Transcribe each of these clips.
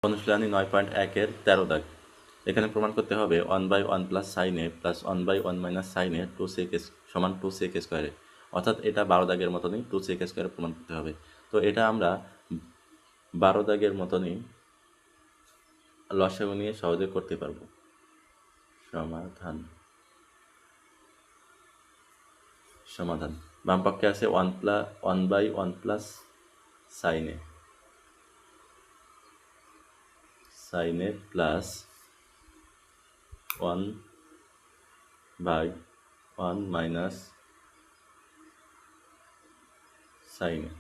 অনুশীলনী 9.1-এর 13 দাগ। এখানে প্রমাণ করতে হবে 1/1 প্লাস সাইন এ প্লাস 1/1 মাইনাস সাইন এ 2 sec সমান 2 sec স্কোয়ারে, অর্থাৎ এটা 12 দাগের মতনই 2 sec স্কোয়ারে প্রমাণ করতে হবে। তো এটা আমরা 12 দাগের মতনই লসাগু নিয়ে সহজে করতে পারবো। সমাধান বাম পক্ষে আছে 1/1 প্লাস সাইন এ প্লাস 1/1 মাইনাস সাইন এ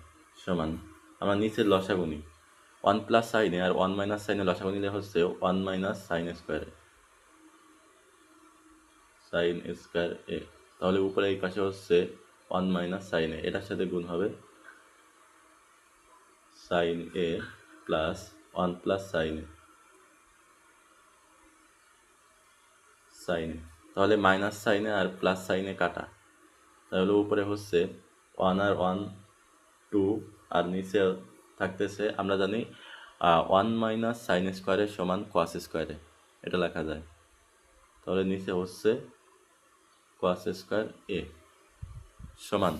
সমান, আমরা নিচের লসাগু নিই 1 প্লাস সাইন এ আর 1 মাইনাস সাইন এ লসাগু নিলে হচ্ছে 1 মাইনাস সাইন স্কোয়ার এ। তাহলে উপরে এই পাশে হচ্ছে 1 মাইনাস সাইন এ, এটার সাথে গুণ হবে সাইন এ প্লাস 1 প্লাস সাইন এ। তাহলে মাইনাস সাইন এ আর প্লাস সাইন এ কাটা, তাহলে উপরে হচ্ছে 1 আর 1 2 আর নিচে থাকতেছে আমরা জানি 1 মাইনাস সাইন স্কোয়ারের সমান কস স্কোয়ারে, এটা লেখা যায়। তাহলে নিচে হচ্ছে কস স্কোয়ার এ সমান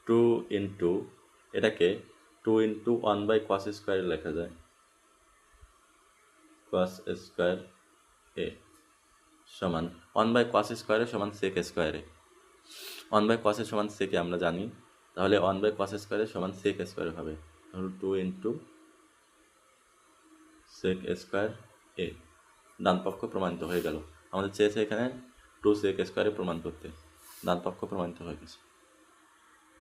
2 ইন্টু এটাকে 2 ইন্টু 1 বাই কস স্কোয়ারে লেখা যায়, কস স্কোয়ার এ সমান 1 বাই কস স্কোয়ারে সমান সেক স্কোয়ারে। 1 বাই কস সমান সেকে আমরা জানি, তাহলে 1 বাই কস স্কোয়ারে সমান সেক স্কোয়ারে হবে। তাহলে 2 ইন্টু সেক স্কোয়ার এ, ডান পক্ষ প্রমাণিত হয়ে গেল। আমাদের চেয়েছে এখানে 2 সেক স্কোয়ারে প্রমাণ করতে, ডান পক্ষ প্রমাণিত হয়ে গেছে।